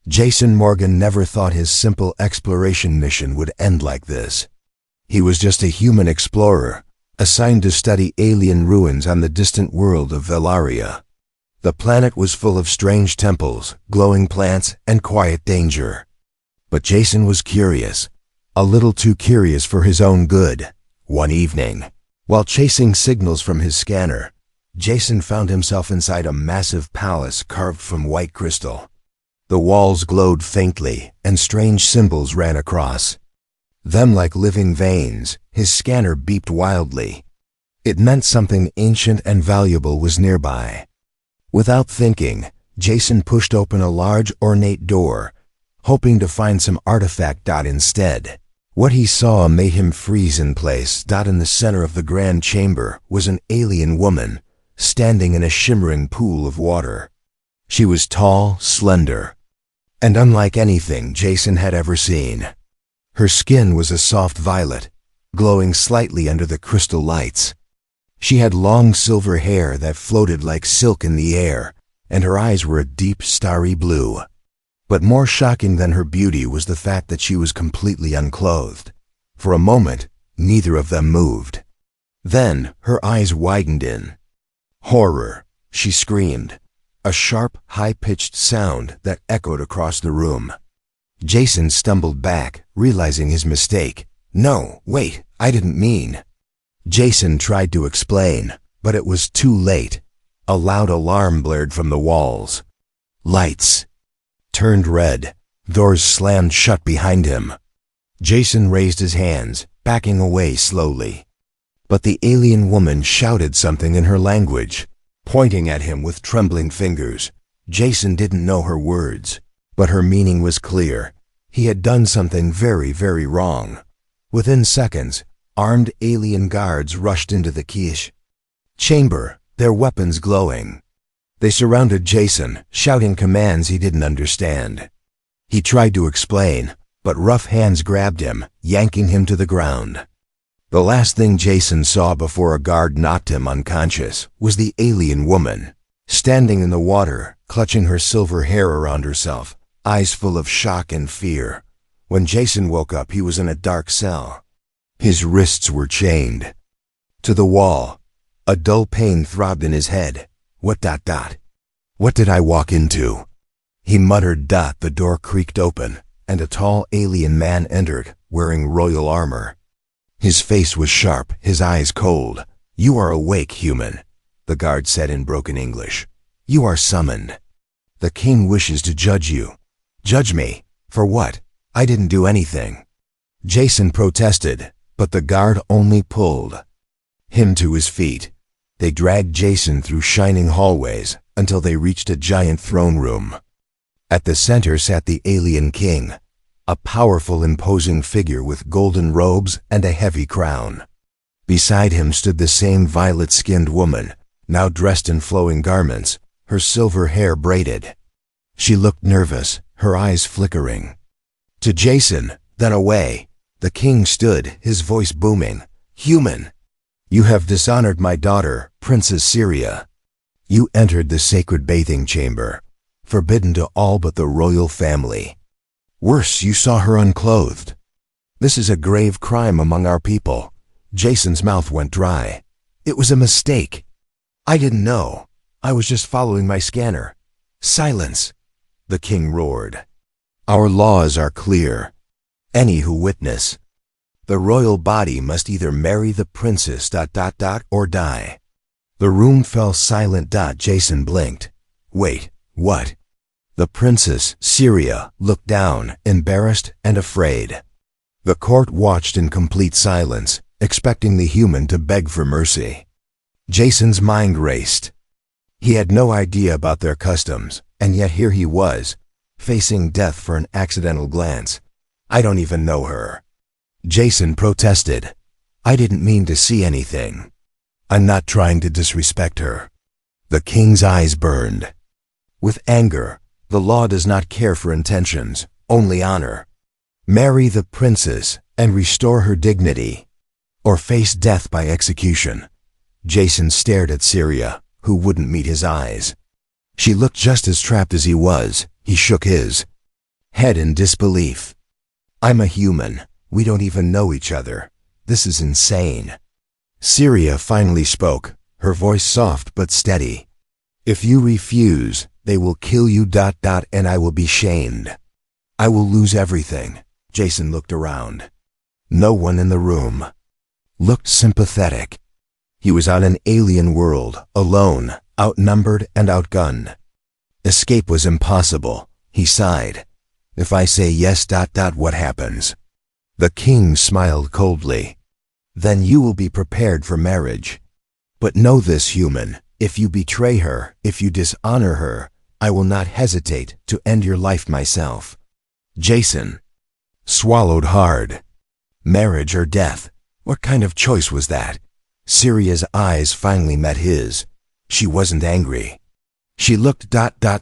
Jason Morgan never thought his simple exploration mission would end like this. He was just a human explorer, assigned to study alien ruins on the distant world of Velaria. The planet was full of strange temples, glowing plants, and quiet danger. But Jason was curious, a little too curious for his own good. One evening, while chasing signals from his scanner, Jason found himself inside a massive palace carved from white crystal. The walls glowed faintly, and strange symbols ran across them like living veins. His scanner beeped wildly. It meant something ancient and valuable was nearby. Without thinking, Jason pushed open a large, ornate door, hoping to find some artifact. Instead, what he saw made him freeze in place. In the center of the grand chamber was an alien woman, standing in a shimmering pool of water. She was tall, slender, and unlike anything Jason had ever seen. Her skin was a soft violet, glowing slightly under the crystal lights. She had long silver hair that floated like silk in the air, and her eyes were a deep, starry blue. But more shocking than her beauty was the fact that she was completely unclothed. For a moment, neither of them moved. Then, her eyes widened in horror. She screamed, a sharp, high-pitched sound that echoed across the room. Jason stumbled back, realizing his mistake. "No, wait, I didn't mean." Jason tried to explain, but it was too late. A loud alarm blared from the walls. Lights turned red. Doors slammed shut behind him. Jason raised his hands, backing away slowly. But the alien woman shouted something in her language, pointing at him with trembling fingers. Jason didn't know her words, but her meaning was clear. He had done something very, very wrong. Within seconds, armed alien guards rushed into the chamber, their weapons glowing. They surrounded Jason, shouting commands he didn't understand. He tried to explain, but rough hands grabbed him, yanking him to the ground. The last thing Jason saw before a guard knocked him unconscious was the alien woman, standing in the water, clutching her silver hair around herself, eyes full of shock and fear. When Jason woke up, he was in a dark cell. His wrists were chained to the wall. A dull pain throbbed in his head. What did I walk into? He muttered. The door creaked open, and a tall alien man entered, wearing royal armor. His face was sharp, his eyes cold. "You are awake, human," the guard said in broken English. "You are summoned. The king wishes to judge you." "Judge me? For what? I didn't do anything." Jason protested, but the guard only pulled him to his feet. They dragged Jason through shining hallways until they reached a giant throne room. At the center sat the alien king, a powerful, imposing figure with golden robes and a heavy crown. Beside him stood the same violet-skinned woman, now dressed in flowing garments, her silver hair braided. She looked nervous, her eyes flickering. To Jason, then away, the king stood, his voice booming. "Human, you have dishonored my daughter, Princess Syria. You entered the sacred bathing chamber, forbidden to all but the royal family. Worse, you saw her unclothed. This is a grave crime among our people." Jason's mouth went dry. "It was a mistake. I didn't know. I was just following my scanner." "Silence," the king roared. "Our laws are clear. Any who witness the royal body must either marry the princess ... or die." The room fell silent. Jason blinked. "Wait, what?" The princess, Syria, looked down, embarrassed and afraid. The court watched in complete silence, expecting the human to beg for mercy. Jason's mind raced. He had no idea about their customs, and yet here he was, facing death for an accidental glance. "I don't even know her." Jason protested. "I didn't mean to see anything. I'm not trying to disrespect her." The king's eyes burned with anger. "The law does not care for intentions, only honor. Marry the princess and restore her dignity, or face death by execution." Jason stared at Syria, who wouldn't meet his eyes. She looked just as trapped as he was. He shook his head in disbelief. I'm a human. We don't even know each other. This is insane. Syria finally spoke, her voice soft but steady. If you refuse, they will kill you ... and I will be shamed. I will lose everything. Jason looked around. No one in the room looked sympathetic. He was on an alien world, alone, outnumbered and outgunned. Escape was impossible, he sighed. If I say yes ... what happens? The king smiled coldly. Then you will be prepared for marriage. But know this, human, if you betray her, if you dishonor her, I will not hesitate to end your life myself. Jason swallowed hard. Marriage or death? What kind of choice was that? Syria's eyes finally met his. She wasn't angry. She looked ...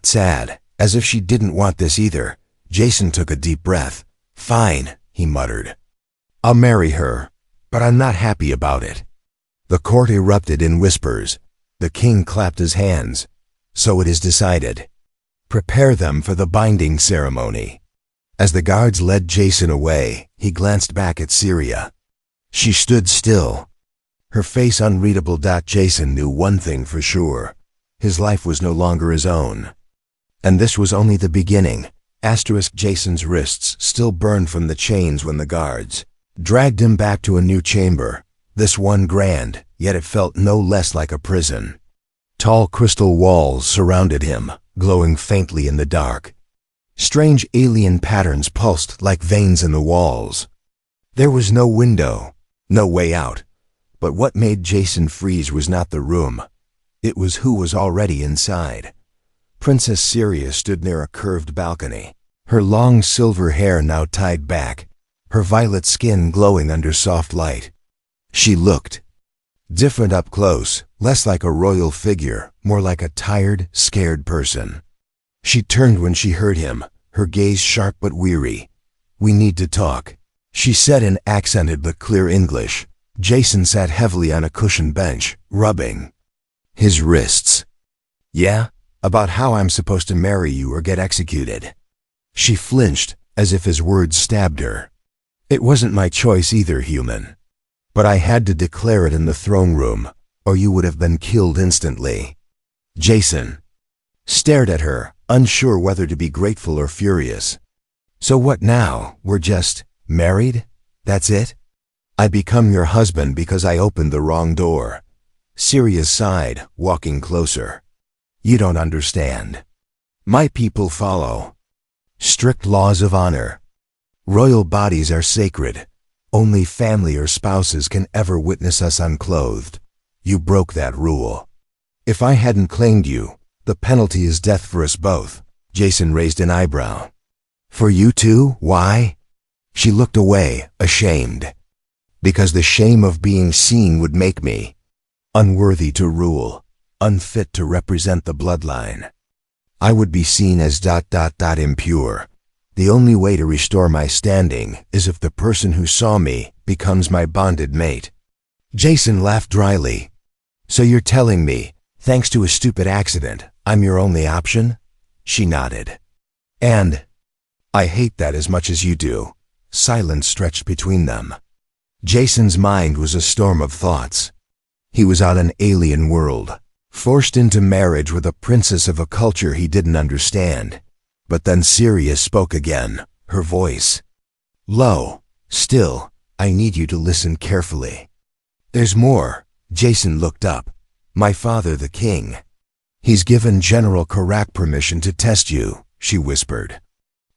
sad, as if she didn't want this either. Jason took a deep breath. Fine, he muttered. I'll marry her, but I'm not happy about it. The court erupted in whispers. The king clapped his hands. So it is decided. Prepare them for the binding ceremony. As the guards led Jason away, he glanced back at Syria. She stood still, her face unreadable. Jason knew one thing for sure. His life was no longer his own. And this was only the beginning. Jason's wrists still burned from the chains when the guards dragged him back to a new chamber. This one grand, yet it felt no less like a prison. Tall crystal walls surrounded him, glowing faintly in the dark. Strange alien patterns pulsed like veins in the walls. There was no window, no way out. But what made Jason freeze was not the room. It was who was already inside. Princess Syria stood near a curved balcony, her long silver hair now tied back, her violet skin glowing under soft light. She looked different up close, less like a royal figure, more like a tired, scared person. She turned when she heard him, her gaze sharp but weary. We need to talk, she said in accented but clear English. Jason sat heavily on a cushioned bench, rubbing his wrists. Yeah? About how I'm supposed to marry you or get executed. She flinched, as if his words stabbed her. It wasn't my choice either, human. But I had to declare it in the throne room, or you would have been killed instantly. Jason stared at her, unsure whether to be grateful or furious. So what now? We're just married? That's it? I become your husband because I opened the wrong door. Syria sighed, walking closer. You don't understand. My people follow strict laws of honor. Royal bodies are sacred. Only family or spouses can ever witness us unclothed. You broke that rule. If I hadn't claimed you, the penalty is death for us both. Jason raised an eyebrow. For you too? Why? She looked away, ashamed. Because the shame of being seen would make me unworthy to rule. Unfit to represent the bloodline. I would be seen as ... impure. The only way to restore my standing is if the person who saw me becomes my bonded mate. Jason laughed dryly. So you're telling me, thanks to a stupid accident, I'm your only option? She nodded. And I hate that as much as you do. Silence stretched between them. Jason's mind was a storm of thoughts. He was on an alien world, forced into marriage with a princess of a culture he didn't understand. But then Syria spoke again, her voice low, still. I need you to listen carefully. There's more. Jason looked up. My father, the king. He's given General Karak permission to test you, she whispered.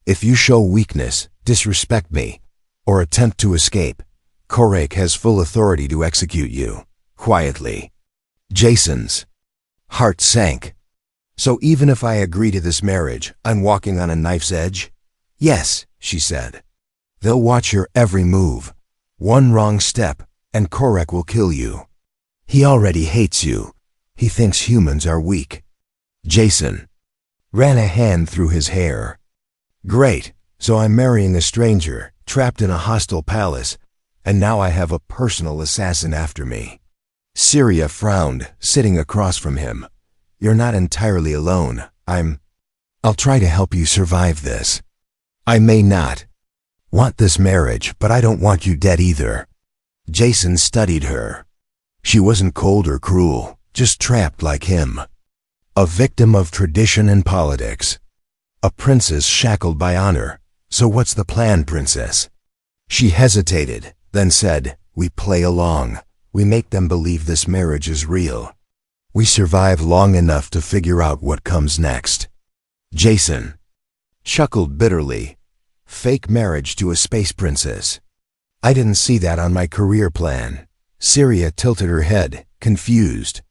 If you show weakness, disrespect me, or attempt to escape, Karak has full authority to execute you. Quietly. Jason's heart sank. So even if I agree to this marriage, I'm walking on a knife's edge? Yes, she said. They'll watch your every move. One wrong step, and Karak will kill you. He already hates you. He thinks humans are weak. Jason ran a hand through his hair. Great, so I'm marrying a stranger, trapped in a hostile palace, and now I have a personal assassin after me. Syria frowned, sitting across from him. You're not entirely alone. I'll try to help you survive this. I may not want this marriage, but I don't want you dead either. Jason studied her. She wasn't cold or cruel, just trapped like him. A victim of tradition and politics. A princess shackled by honor. So what's the plan, princess? She hesitated, then said, we play along. We make them believe this marriage is real. We survive long enough to figure out what comes next. Jason chuckled bitterly. Fake marriage to a space princess. I didn't see that on my career plan. Syria tilted her head, confused.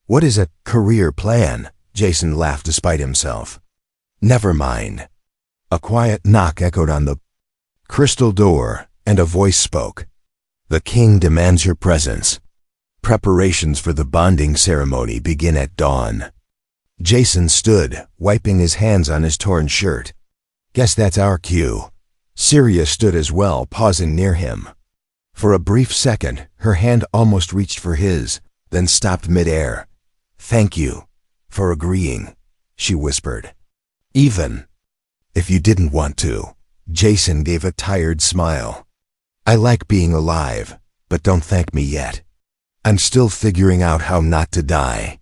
What is a career plan? Jason laughed despite himself. Never mind. A quiet knock echoed on the crystal door, and a voice spoke. The king demands your presence. Preparations for the bonding ceremony begin at dawn. Jason stood, wiping his hands on his torn shirt. Guess that's our cue. Syria stood as well, pausing near him. For a brief second, her hand almost reached for his, then stopped midair. Thank you for agreeing, she whispered. Even if you didn't want to. Jason gave a tired smile. I like being alive, but don't thank me yet. I'm still figuring out how not to die.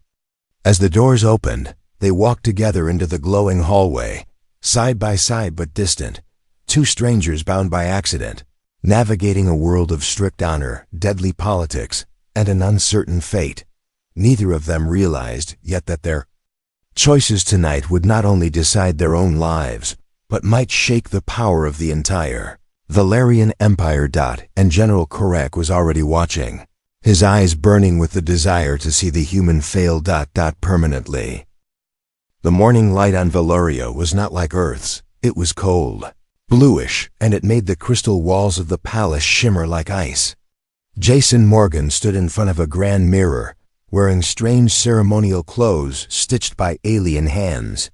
As the doors opened, they walked together into the glowing hallway, side by side but distant, two strangers bound by accident, navigating a world of strict honor, deadly politics, and an uncertain fate. Neither of them realized yet that their choices tonight would not only decide their own lives, but might shake the power of the entire Valerian Empire. And General Korek was already watching, his eyes burning with the desire to see the human fail. Permanently. The morning light on Valoria was not like Earth's. It was cold, bluish, and it made the crystal walls of the palace shimmer like ice. Jason Morgan stood in front of a grand mirror, wearing strange ceremonial clothes stitched by alien hands.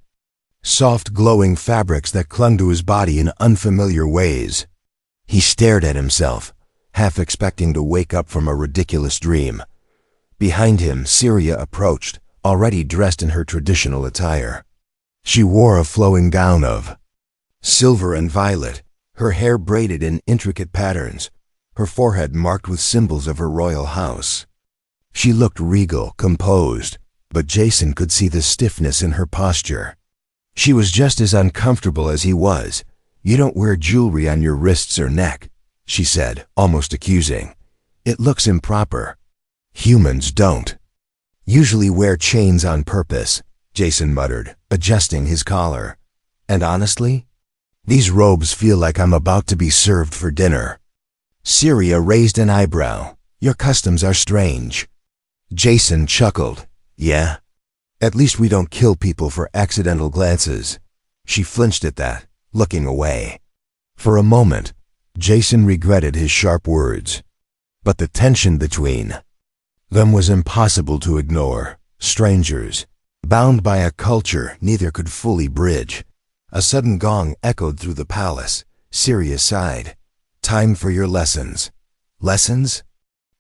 Soft glowing fabrics that clung to his body in unfamiliar ways. He stared at himself, half expecting to wake up from a ridiculous dream. Behind him, Syria approached, already dressed in her traditional attire. She wore a flowing gown of silver and violet, her hair braided in intricate patterns, her forehead marked with symbols of her royal house. She looked regal, composed, but Jason could see the stiffness in her posture. She was just as uncomfortable as he was. You don't wear jewelry on your wrists or neck, she said, almost accusing. It looks improper. Humans don't usually wear chains on purpose, Jason muttered, adjusting his collar. And honestly, these robes feel like I'm about to be served for dinner. Syria raised an eyebrow. Your customs are strange. Jason chuckled. Yeah? At least we don't kill people for accidental glances. She flinched at that, looking away. For a moment, Jason regretted his sharp words. But the tension between them was impossible to ignore. Strangers, bound by a culture neither could fully bridge. A sudden gong echoed through the palace. Syria sighed. Time for your lessons. Lessons?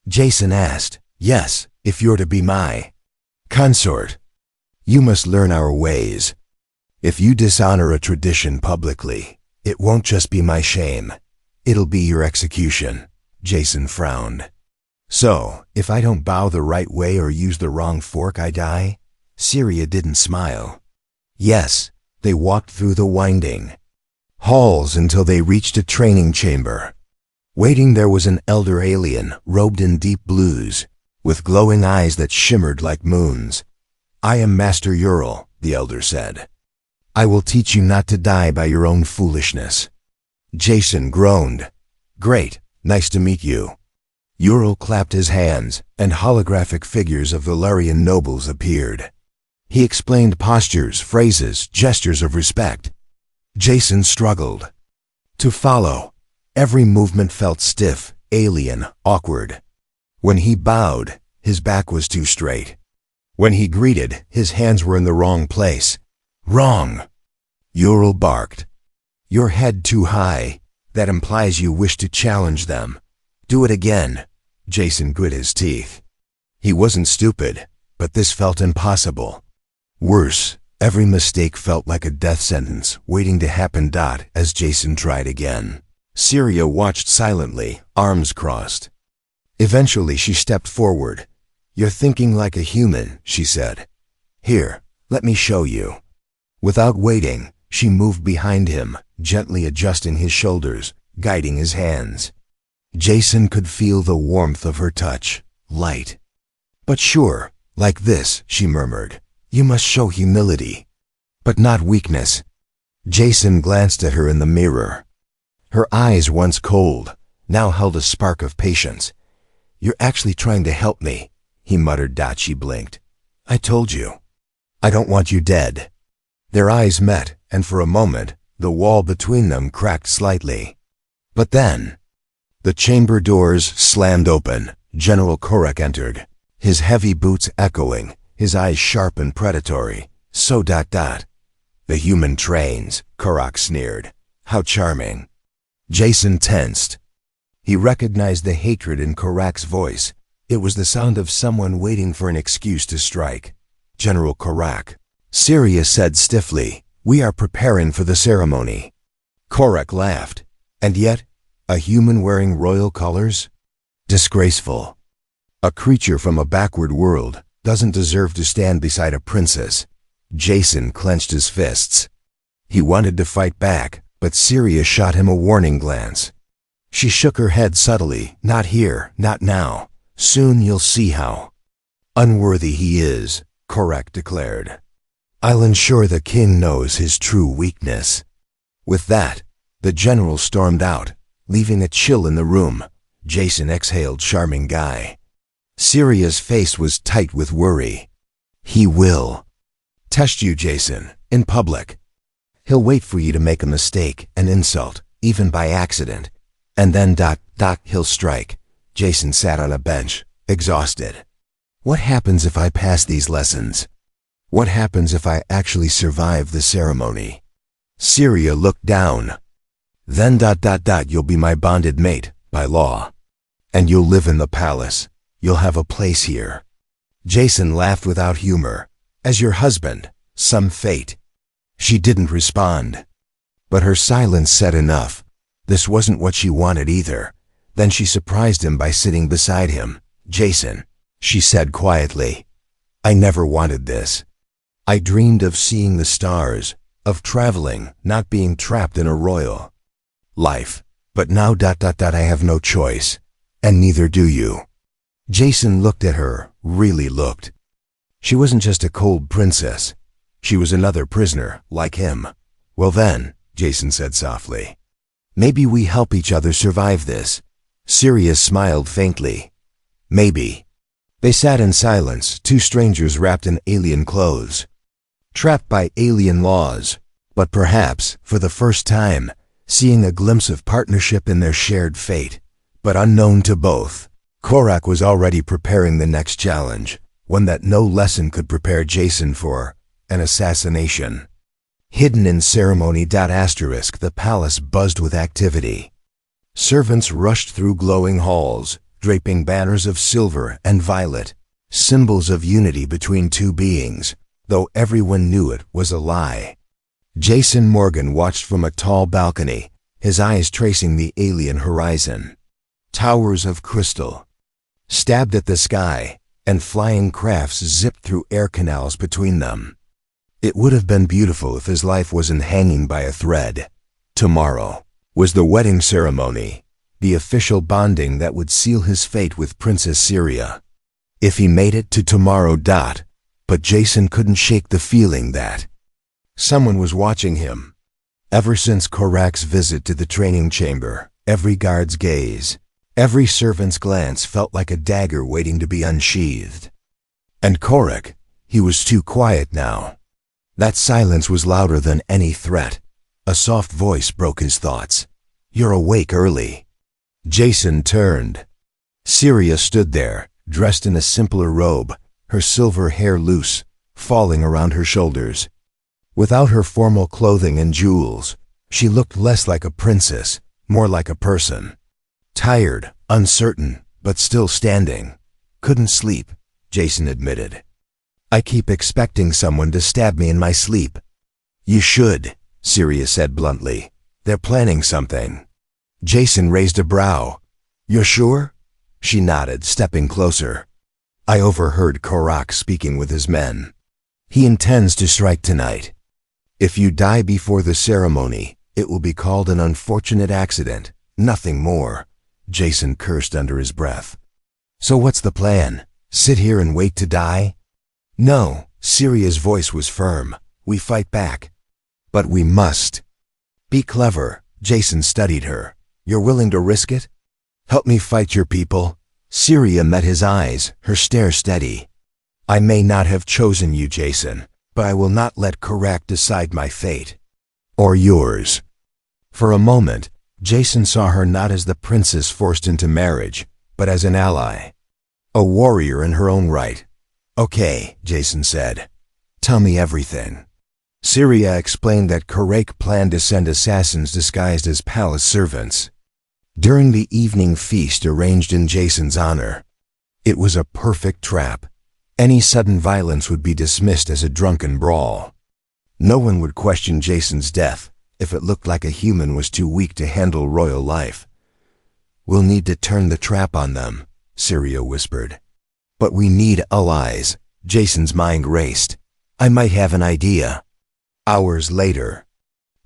Jason asked. Yes, if you're to be my consort. You must learn our ways. If you dishonor a tradition publicly, it won't just be my shame. It'll be your execution. Jason frowned. So, if I don't bow the right way or use the wrong fork, I die? Syria didn't smile. Yes, they walked through the winding halls until they reached a training chamber. Waiting there was an elder alien, robed in deep blues, with glowing eyes that shimmered like moons. I am Master Ural, the elder said. I will teach you not to die by your own foolishness. Jason groaned. Great, nice to meet you. Ural clapped his hands, and holographic figures of Valerian nobles appeared. He explained postures, phrases, gestures of respect. Jason struggled to follow. Every movement felt stiff, alien, awkward. When he bowed, his back was too straight. When he greeted, his hands were in the wrong place. Wrong! Ural barked. Your head too high. That implies you wish to challenge them. Do it again. Jason grit his teeth. He wasn't stupid, but this felt impossible. Worse, Every mistake felt like a death sentence waiting to happen. As Jason tried again, Syria watched silently, arms crossed. Eventually she stepped forward. "You're thinking like a human," she said. "Here, let me show you." Without waiting, she moved behind him, gently adjusting his shoulders, guiding his hands. Jason could feel the warmth of her touch, light. "But sure, like this," she murmured. "You must show humility, but not weakness." Jason glanced at her in the mirror. Her eyes, once cold, now held a spark of patience. "You're actually trying to help me," he muttered. She blinked. "I told you. I don't want you dead." Their eyes met, and for a moment, the wall between them cracked slightly. But then, the chamber doors slammed open. General Korak entered, his heavy boots echoing, his eyes sharp and predatory. The human trains," Korak sneered. "How charming." Jason tensed. He recognized the hatred in Korak's voice. It was the sound of someone waiting for an excuse to strike. "General Korak," Syria said stiffly, "we are preparing for the ceremony." Korak laughed. "And yet, a human wearing royal colors? Disgraceful. A creature from a backward world doesn't deserve to stand beside a princess." Jason clenched his fists. He wanted to fight back, but Syria shot him a warning glance. She shook her head subtly. "Not here, not now. Soon you'll see how unworthy he is," Korak declared. "I'll ensure the king knows his true weakness." With that, the general stormed out, leaving a chill in the room. Jason exhaled. Charming guy. Syria's face was tight with worry. "He will test you, Jason, in public. He'll wait for you to make a mistake, an insult, even by accident. And then he'll strike." Jason sat on a bench, exhausted. "What happens if I pass these lessons? What happens if I actually survive the ceremony?" Syria looked down. "Then you'll be my bonded mate, by law. And you'll live in the palace. You'll have a place here." Jason laughed without humor. "As your husband, some fate." She didn't respond. But her silence said enough. This wasn't what she wanted either. Then she surprised him by sitting beside him. "Jason," she said quietly, "I never wanted this. I dreamed of seeing the stars, of traveling, not being trapped in a royal life. But now I have no choice, and neither do you." Jason looked at her, really looked. She wasn't just a cold princess. She was another prisoner, like him. "Well then," Jason said softly, "maybe we help each other survive this." Syria smiled faintly. "Maybe." They sat in silence, two strangers wrapped in alien clothes, trapped by alien laws, but perhaps, for the first time, seeing a glimpse of partnership in their shared fate. But unknown to both, Korak was already preparing the next challenge, one that no lesson could prepare Jason for: an assassination. Hidden in ceremony. The palace buzzed with activity. Servants rushed through glowing halls, draping banners of silver and violet, symbols of unity between two beings, though everyone knew it was a lie. Jason Morgan watched from a tall balcony, his eyes tracing the alien horizon. Towers of crystal stabbed at the sky, and flying crafts zipped through air canals between them. It would have been beautiful if his life wasn't hanging by a thread. Tomorrow was the wedding ceremony, the official bonding that would seal his fate with Princess Syria. If he made it to tomorrow. But Jason couldn't shake the feeling that someone was watching him. Ever since Korak's visit to the training chamber, every guard's gaze, every servant's glance felt like a dagger waiting to be unsheathed. And Korak, he was too quiet now. That silence was louder than any threat. A soft voice broke his thoughts. "You're awake early." Jason turned. Syria stood there, dressed in a simpler robe, her silver hair loose, falling around her shoulders. Without her formal clothing and jewels, she looked less like a princess, more like a person. Tired, uncertain, but still standing. "Couldn't sleep," Jason admitted. I keep expecting someone to stab me in my sleep. You should, Syria said bluntly. They're planning something. Jason raised a brow. You're sure? She nodded, stepping closer. I overheard Korak speaking with his men. He intends to strike tonight. If you die before the ceremony, it will be called an unfortunate accident, nothing more. Jason cursed under his breath. So what's the plan? Sit here and wait to die? No, Syria's voice was firm. We fight back. But we must. Be clever, Jason studied her. You're willing to risk it? Help me fight your people. Syria met his eyes, her stare steady. I may not have chosen you, Jason, but I will not let Korak decide my fate. Or yours. For a moment, Jason saw her not as the princess forced into marriage, but as an ally. A warrior in her own right. Okay, Jason said. Tell me everything. Syria explained that Korak planned to send assassins disguised as palace servants during the evening feast arranged in Jason's honor. It was a perfect trap. Any sudden violence would be dismissed as a drunken brawl. No one would question Jason's death if it looked like a human was too weak to handle royal life. We'll need to turn the trap on them, Syria whispered. But we need allies. Jason's mind raced. I might have an idea. Hours later,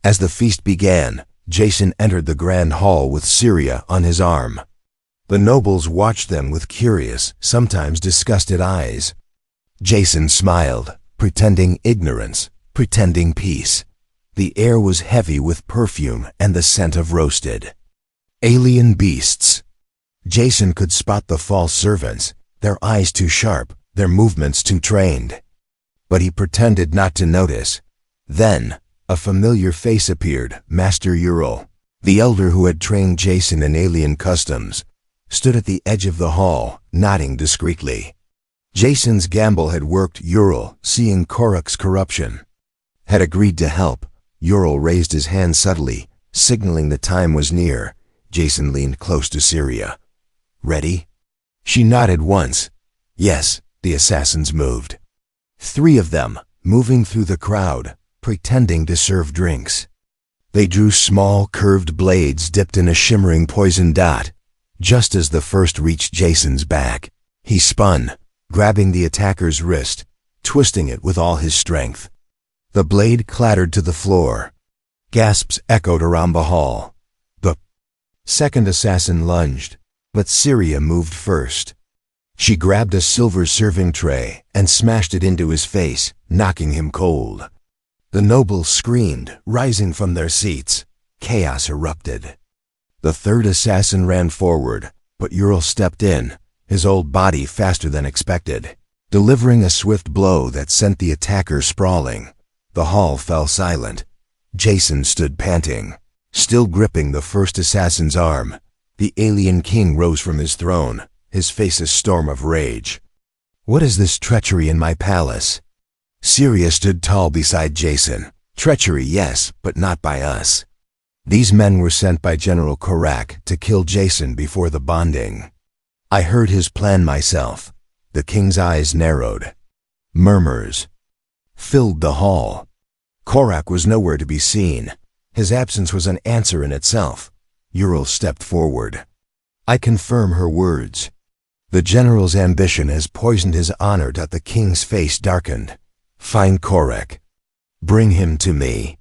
as the feast began, Jason entered the grand hall with Syria on his arm. The nobles watched them with curious, sometimes disgusted eyes. Jason smiled, pretending ignorance, pretending peace. The air was heavy with perfume and the scent of roasted alien beasts. Jason could spot the false servants, their eyes too sharp, their movements too trained. But he pretended not to notice. Then, a familiar face appeared, Master Ural, the elder who had trained Jason in alien customs, stood at the edge of the hall, nodding discreetly. Jason's gamble had worked. Ural, seeing Korak's corruption, had agreed to help. Ural raised his hand subtly, signaling the time was near. Jason leaned close to Syria. Ready? She nodded once. Yes, the assassins moved. 3 of them, moving through the crowd, pretending to serve drinks. They drew small, curved blades dipped in a shimmering poison dot. Just as the first reached Jason's back, he spun, grabbing the attacker's wrist, twisting it with all his strength. The blade clattered to the floor. Gasps echoed around the hall. The second assassin lunged, but Syria moved first. She grabbed a silver serving tray and smashed it into his face, knocking him cold. The nobles screamed, rising from their seats. Chaos erupted. The third assassin ran forward, but Ural stepped in, his old body faster than expected, delivering a swift blow that sent the attacker sprawling. The hall fell silent. Jason stood panting, still gripping the first assassin's arm. The alien king rose from his throne, his face a storm of rage. What is this treachery in my palace? Syria stood tall beside Jason. Treachery, yes, but not by us. These men were sent by General Korak to kill Jason before the bonding. I heard his plan myself. The king's eyes narrowed. Murmurs filled the hall. Korak was nowhere to be seen. His absence was an answer in itself. Ural stepped forward. I confirm her words. The general's ambition has poisoned his honor. The king's face darkened. Find Korak. Bring him to me.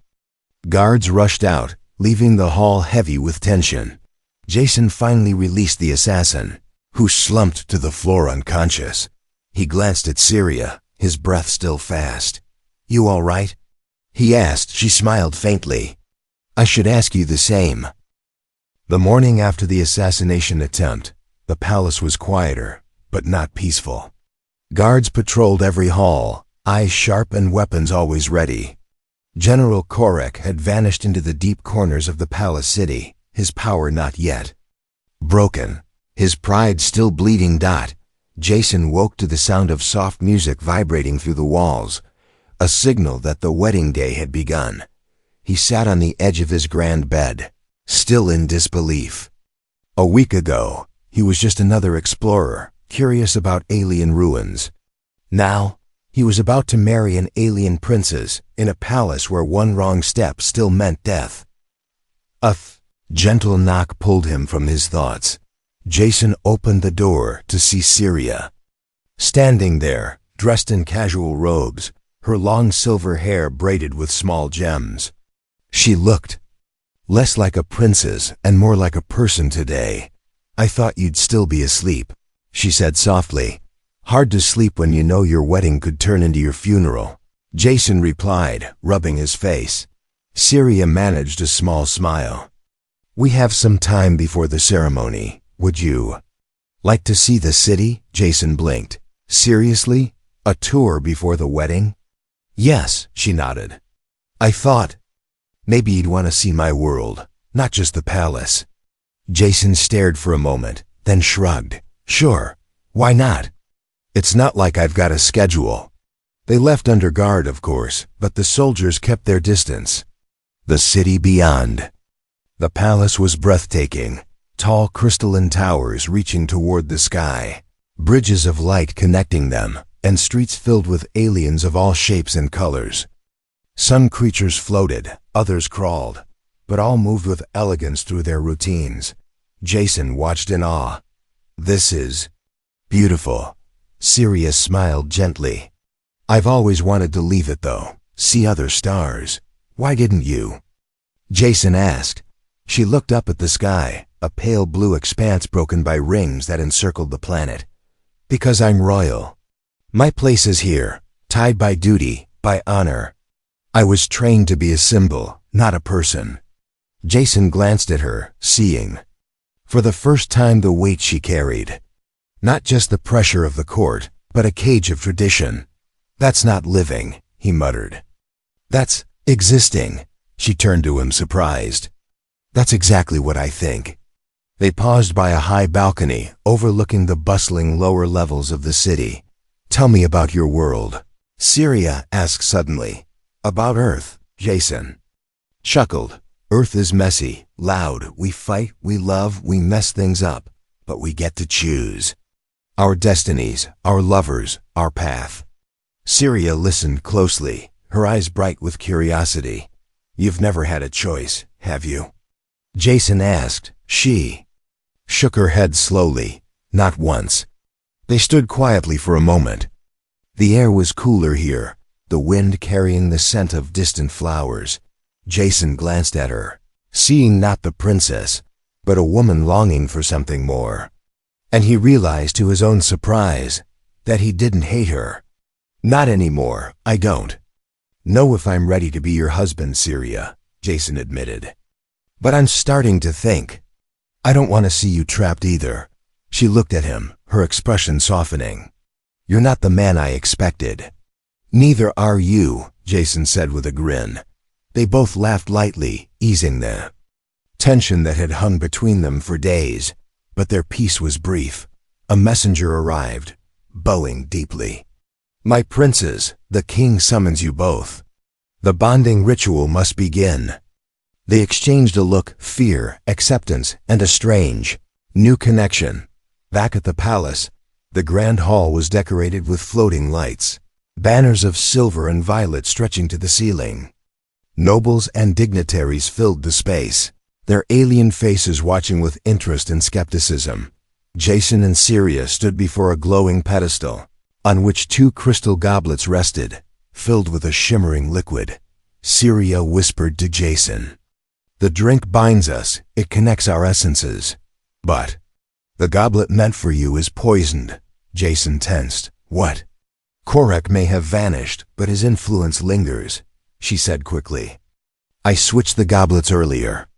Guards rushed out, leaving the hall heavy with tension. Jason finally released the assassin, who slumped to the floor unconscious. He glanced at Syria, his breath still fast. You all right? He asked. She smiled faintly. I should ask you the same. The morning after the assassination attempt, the palace was quieter, but not peaceful. Guards patrolled every hall, eyes sharp and weapons always ready. General Korak had vanished into the deep corners of the palace city, his power not yet broken, his pride still bleeding. Jason woke to the sound of soft music vibrating through the walls, a signal that the wedding day had begun. He sat on the edge of his grand bed, still in disbelief. A week ago, he was just another explorer, curious about alien ruins. Now, He was about to marry an alien princess in a palace where one wrong step still meant death. A gentle knock pulled him from his thoughts. Jason opened the door to see Syria. Standing there, dressed in casual robes, her long silver hair braided with small gems. She looked less like a princess and more like a person today. "I thought you'd still be asleep," she said softly. "Hard to sleep when you know your wedding could turn into your funeral," Jason replied, rubbing his face. Syria managed a small smile. "We have some time before the ceremony. Would you like to see the city?" Jason blinked. "Seriously? A tour before the wedding?" "Yes," she nodded. "I thought maybe you'd want to see my world, not just the palace." Jason stared for a moment, then shrugged. "Sure, why not? It's not like I've got a schedule." They left under guard, of course, but the soldiers kept their distance. The city beyond. The palace was breathtaking. Tall crystalline towers reaching toward the sky, bridges of light connecting them, and streets filled with aliens of all shapes and colors. Some creatures floated, others crawled, but all moved with elegance through their routines. Jason watched in awe. "This is beautiful." Syria smiled gently. "I've always wanted to leave it though, see other stars. Why didn't you?" Jason asked. She looked up at the sky, a pale blue expanse broken by rings that encircled the planet. "Because I'm royal. My place is here, tied by duty, by honor. I was trained to be a symbol, not a person." Jason glanced at her, seeing, for the first time, the weight she carried. Not just the pressure of the court, but a cage of tradition. "That's not living," he muttered. "That's existing." She turned to him, surprised. "That's exactly what I think." They paused by a high balcony overlooking the bustling lower levels of the city. "Tell me about your world," Syria asked suddenly. "About Earth," Jason chuckled. "Earth is messy, loud. We fight, we love, we mess things up. But we get to choose our destinies, our lovers, our path." Syria listened closely, her eyes bright with curiosity. "You've never had a choice, have you?" Jason asked. She shook her head slowly. "Not once." They stood quietly for a moment. The air was cooler here, the wind carrying the scent of distant flowers. Jason glanced at her, seeing not the princess, but a woman longing for something more. And he realized to his own surprise that he didn't hate her. "Not anymore, I don't know if I'm ready to be your husband, Syria," Jason admitted. "But I'm starting to think I don't want to see you trapped either." She looked at him, her expression softening. "You're not the man I expected." "Neither are you," Jason said with a grin. They both laughed lightly, easing the tension that had hung between them for days. But their peace was brief. A messenger arrived, bowing deeply. "My princes, the king summons you both. The bonding ritual must begin." They exchanged a look, fear, acceptance, and a strange, new connection. Back at the palace, the grand hall was decorated with floating lights, banners of silver and violet stretching to the ceiling. Nobles and dignitaries filled the space, their alien faces watching with interest and skepticism. Jason and Syria stood before a glowing pedestal, on which 2 crystal goblets rested, filled with a shimmering liquid. Syria whispered to Jason, "The drink binds us, it connects our essences. But the goblet meant for you is poisoned." Jason tensed. "What?" "Korek may have vanished, but his influence lingers," she said quickly. "I switched the goblets earlier.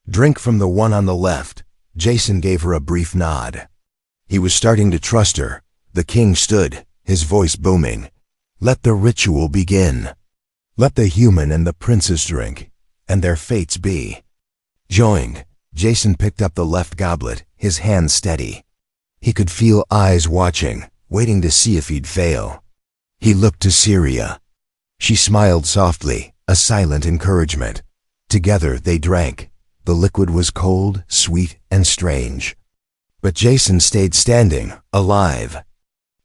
Drink from the one on the left." Jason gave her a brief nod. He was starting to trust her. The king stood, his voice booming. "Let the ritual begin. Let the human and the princess drink, and their fates be joined." Jason picked up the left goblet, his hand steady. He could feel eyes watching, waiting to see if he'd fail. He looked to Syria. She smiled softly, a silent encouragement. Together they drank. The liquid was cold, sweet, and strange. But Jason stayed standing, alive.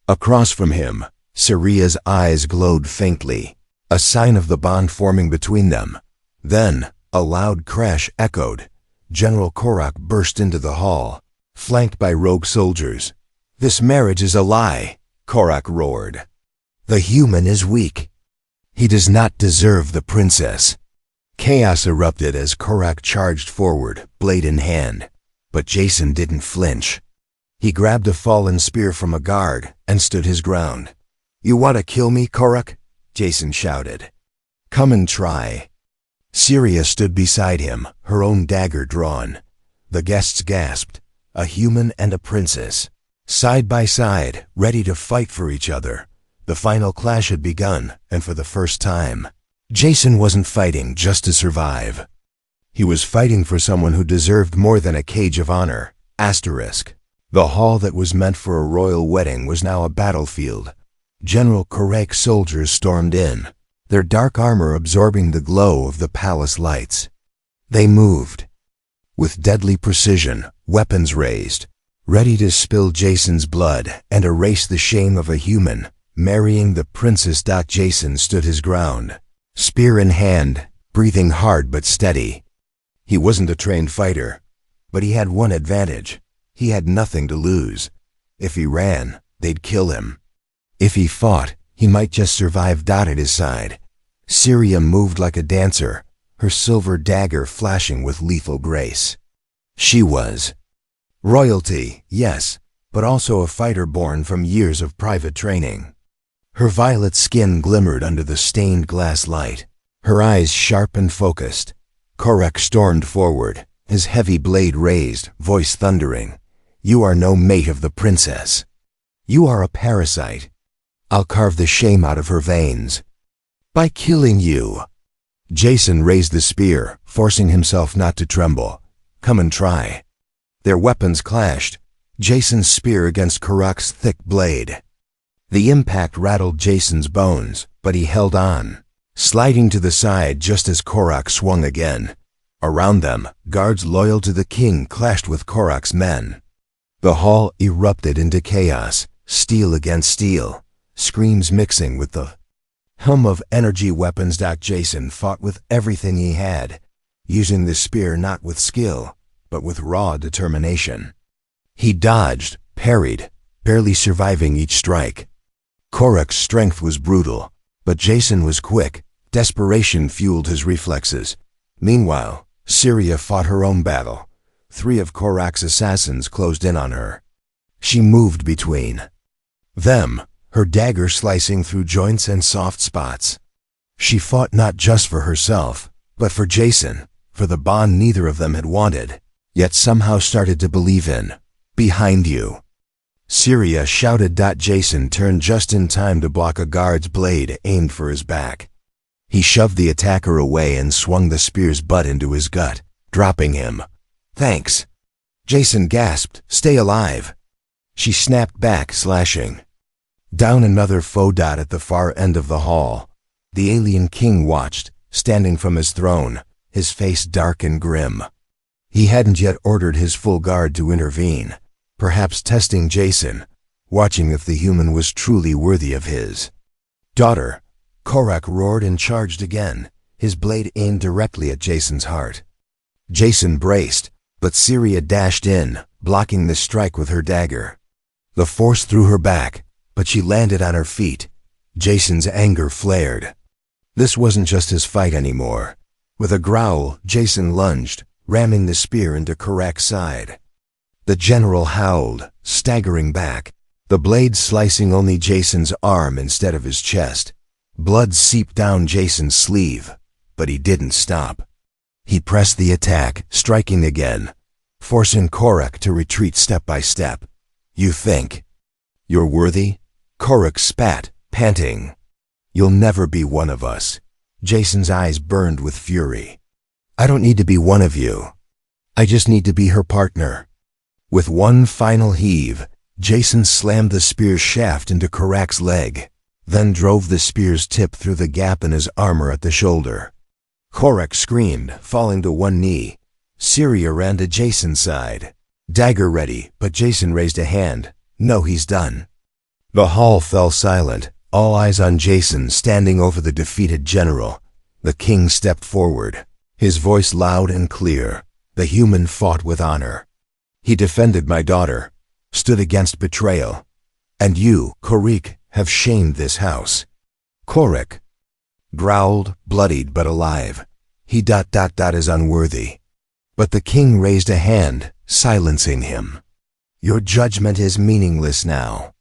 Across from him, Siria's eyes glowed faintly, a sign of the bond forming between them. Then, a loud crash echoed. General Korak burst into the hall, flanked by rogue soldiers. "This marriage is a lie," Korak roared. "The human is weak. He does not deserve the princess." Chaos erupted as Korak charged forward, blade in hand. But Jason didn't flinch. He grabbed a fallen spear from a guard and stood his ground. "You want to kill me, Korak?" Jason shouted. "Come and try." Siria stood beside him, her own dagger drawn. The guests gasped. A human and a princess, side by side, ready to fight for each other. The final clash had begun, and for the first time, Jason wasn't fighting just to survive. He was fighting for someone who deserved more than a cage of honor. Asterisk. The hall that was meant for a royal wedding was now a battlefield. General Korak's soldiers stormed in, their dark armor absorbing the glow of the palace lights. They moved. With deadly precision, weapons raised, ready to spill Jason's blood and erase the shame of a human, marrying the princess. Jason stood his ground, spear in hand, breathing hard but steady. He wasn't a trained fighter, but he had one advantage. He had nothing to lose. If he ran, they'd kill him. If he fought, he might just survive. At his side, Siria moved like a dancer, her silver dagger flashing with lethal grace. She was royalty, yes, but also a fighter born from years of private training. Her violet skin glimmered under the stained glass light, her eyes sharp and focused. Korak stormed forward, his heavy blade raised, voice thundering. "You are no mate of the princess. You are a parasite. I'll carve the shame out of her veins by killing you." Jason raised the spear, forcing himself not to tremble. "Come and try." Their weapons clashed, Jason's spear against Korak's thick blade. The impact rattled Jason's bones, but he held on, sliding to the side just as Korak swung again. Around them, guards loyal to the king clashed with Korak's men. The hall erupted into chaos, steel against steel, screams mixing with the hum of energy weapons. Jason fought with everything he had, using the spear not with skill, but with raw determination. He dodged, parried, barely surviving each strike. Korak's strength was brutal, but Jason was quick. Desperation fueled his reflexes. Meanwhile, Siria fought her own battle. 3 of Korak's assassins closed in on her. She moved between them, her dagger slicing through joints and soft spots. She fought not just for herself, but for Jason, for the bond neither of them had wanted, yet somehow started to believe in. "Behind you," Siria shouted. Jason turned just in time to block a guard's blade aimed for his back. He shoved the attacker away and swung the spear's butt into his gut, dropping him. "Thanks." Jason gasped. "Stay alive." She snapped back, slashing. Down another foe. At the far end of the hall, the alien king watched, standing from his throne, his face dark and grim. He hadn't yet ordered his full guard to intervene, perhaps testing Jason, watching if the human was truly worthy of his daughter. Korak roared and charged again, his blade aimed directly at Jason's heart. Jason braced, but Siria dashed in, blocking the strike with her dagger. The force threw her back, but she landed on her feet. Jason's anger flared. This wasn't just his fight anymore. With a growl, Jason lunged, ramming the spear into Korak's side. The general howled, staggering back, the blade slicing only Jason's arm instead of his chest. Blood seeped down Jason's sleeve, but he didn't stop. He pressed the attack, striking again, forcing Korak to retreat step by step. "You think you're worthy?" Korak spat, panting. "You'll never be one of us." Jason's eyes burned with fury. "I don't need to be one of you. I just need to be her partner." With one final heave, Jason slammed the spear's shaft into Korak's leg, then drove the spear's tip through the gap in his armor at the shoulder. Korak screamed, falling to one knee. Siria ran to Jason's side, dagger ready, but Jason raised a hand. "No, he's done." The hall fell silent, All eyes on Jason standing over the defeated general. The king stepped forward, his voice loud and clear. The human fought with honor. He defended my daughter, stood against betrayal. And you, Korik, have shamed this house. Korik growled, bloodied but alive. He is unworthy. But the king raised a hand, silencing him. Your judgment is meaningless now.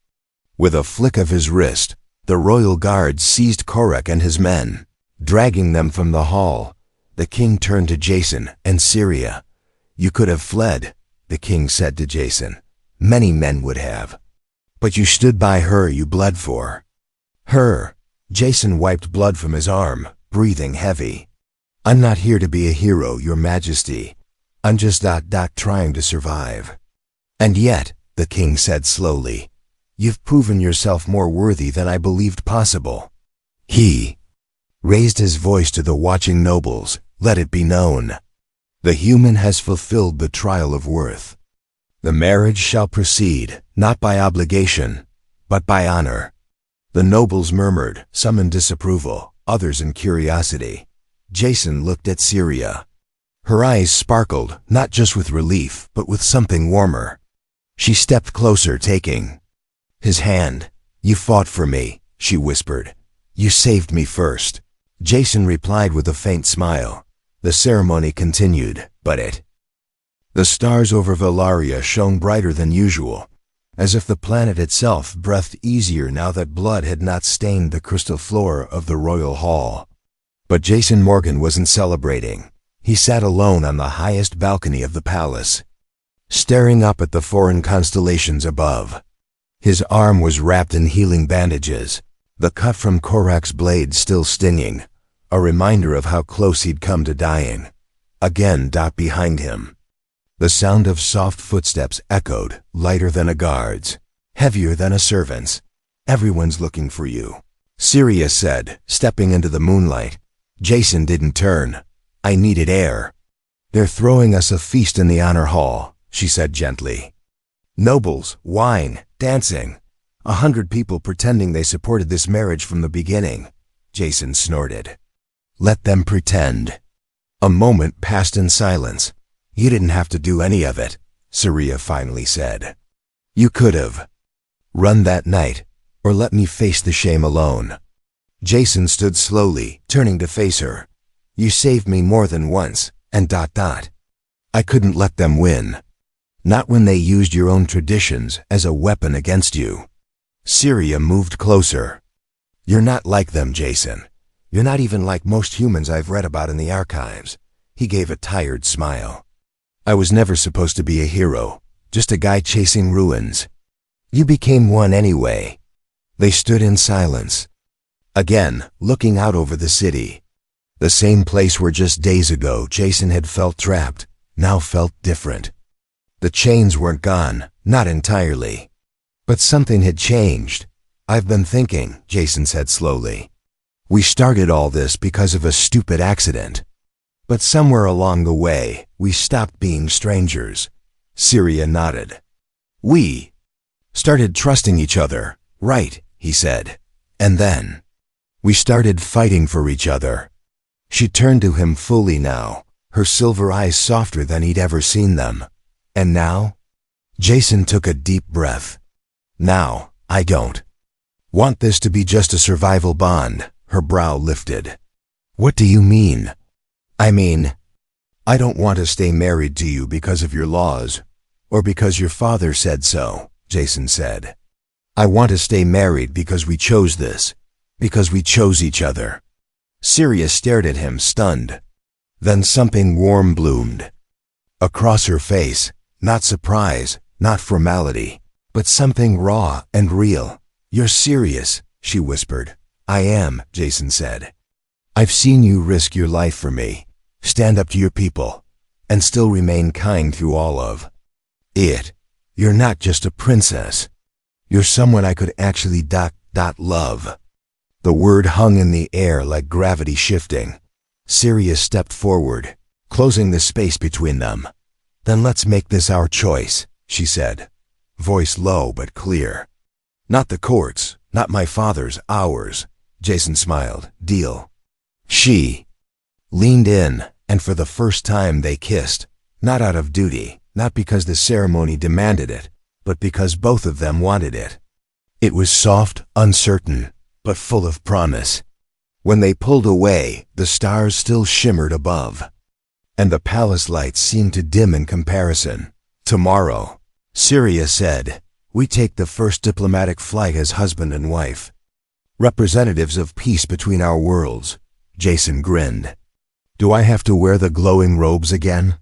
With a flick of his wrist, the royal guard seized Korik and his men, dragging them from the hall. The king turned to Jason and Syria. You could have fled, the king said to Jason. Many men would have. But you stood by her you bled for. Her. Jason wiped blood from his arm, breathing heavy. I'm not here to be a hero, your majesty. I'm just trying to survive. And yet, the king said slowly, you've proven yourself more worthy than I believed possible. He raised his voice to the watching nobles. Let it be known. The human has fulfilled the trial of worth. The marriage shall proceed, not by obligation, but by honor. The nobles murmured, some in disapproval, others in curiosity. Jason looked at Syria. Her eyes sparkled, not just with relief, but with something warmer. She stepped closer, taking his hand. You fought for me, she whispered. You saved me first. Jason replied with a faint smile. The ceremony continued, but the stars over Valaria shone brighter than usual, as if the planet itself breathed easier now that blood had not stained the crystal floor of the royal hall. But Jason Morgan wasn't celebrating. He sat alone on the highest balcony of the palace, staring up at the foreign constellations above. His arm was wrapped in healing bandages, the cut from Korik's blade still stinging, a reminder of how close he'd come to dying. Again, behind him, the sound of soft footsteps echoed, lighter than a guard's, heavier than a servant's. Everyone's looking for you, Syria said, stepping into the moonlight. Jason didn't turn. I needed air. They're throwing us a feast in the honor hall, she said gently. Nobles, wine, dancing. 100 people pretending they supported this marriage from the beginning. Jason snorted. Let them pretend. A moment passed in silence. You didn't have to do any of it, Syria finally said. You could have run that night, or let me face the shame alone. Jason stood slowly, turning to face her. You saved me more than once, and I couldn't let them win. Not when they used your own traditions as a weapon against you. Syria moved closer. You're not like them, Jason. You're not even like most humans I've read about in the archives. He gave a tired smile. I was never supposed to be a hero, just a guy chasing ruins. You became one anyway. They stood in silence. Again, looking out over the city. The same place where just days ago Jason had felt trapped, now felt different. The chains weren't gone, not entirely. But something had changed. I've been thinking, Jason said slowly. We started all this because of a stupid accident. But somewhere along the way, we stopped being strangers. Syria nodded. We started trusting each other, right, he said. And then we started fighting for each other. She turned to him fully now, her silver eyes softer than he'd ever seen them. And now? Jason took a deep breath. Now, I don't want this to be just a survival bond, her brow lifted. What do you mean? I mean, I don't want to stay married to you because of your laws, or because your father said so, Jason said. I want to stay married because we chose this, because we chose each other. Syria stared at him, stunned. Then something warm bloomed across her face, not surprise, not formality, but something raw and real. You're serious, she whispered. I am, Jason said. I've seen you risk your life for me, stand up to your people, and still remain kind through all of it. You're not just a princess. You're someone I could actually love. The word hung in the air like gravity shifting. Syria stepped forward, closing the space between them. Then let's make this our choice, she said, voice low but clear. Not the courts, Not my father's, ours. Jason smiled. Deal. She leaned in, and for the first time they kissed. Not out of duty, not because the ceremony demanded it, but because both of them wanted it. It was soft, uncertain, but full of promise. When they pulled away, the stars still shimmered above, and the palace lights seemed to dim in comparison. Tomorrow, Syria said, we take the first diplomatic flight as husband and wife. Representatives of peace between our worlds. Jason grinned. Do I have to wear the glowing robes again?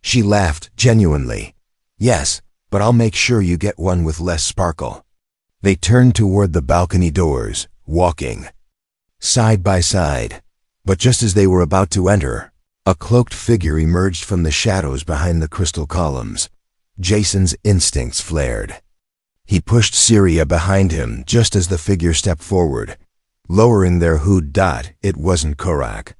She laughed, genuinely. Yes, but I'll make sure you get one with less sparkle. They turned toward the balcony doors, walking side by side. But just as they were about to enter, a cloaked figure emerged from the shadows behind the crystal columns. Jason's instincts flared. He pushed Syria behind him just as the figure stepped forward, lowering their hood. It wasn't Korak.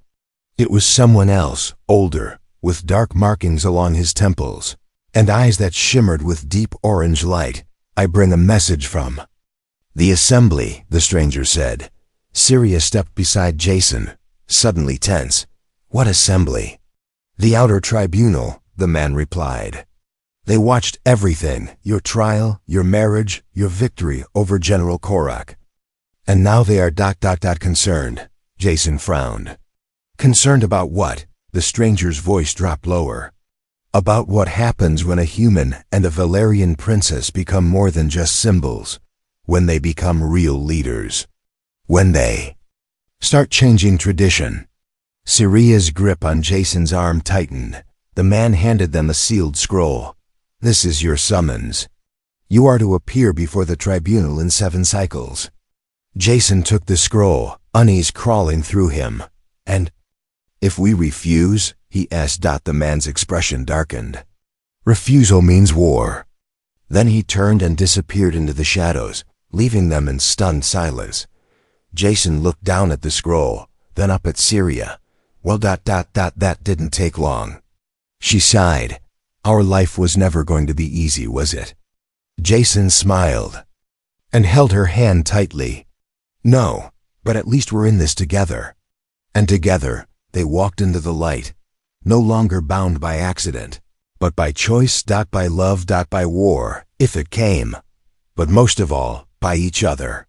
It was someone else, older, with dark markings along his temples, and eyes that shimmered with deep orange light. I bring a message from the assembly, the stranger said. Syria stepped beside Jason, suddenly tense. What assembly? The outer tribunal, the man replied. They watched everything, your trial, your marriage, your victory over General Korak. And now they are concerned. Jason frowned. Concerned about what? The stranger's voice dropped lower. About what happens when a human and a Valerian princess become more than just symbols. When they become real leaders. When they start changing tradition. Syria's grip on Jason's arm tightened. The man handed them a sealed scroll. This is your summons. You are to appear before the tribunal in 7 cycles. Jason took the scroll, unease crawling through him. And if we refuse? He asked. The man's expression darkened. Refusal means war. Then he turned and disappeared into the shadows, leaving them in stunned silence. Jason looked down at the scroll, then up at Syria. Well, that didn't take long. She sighed. Our life was never going to be easy, was it? Jason smiled and held her hand tightly. No, but at least we're in this together. And together, they walked into the light, no longer bound by accident, but by choice. By love. By war, if it came. But most of all, by each other.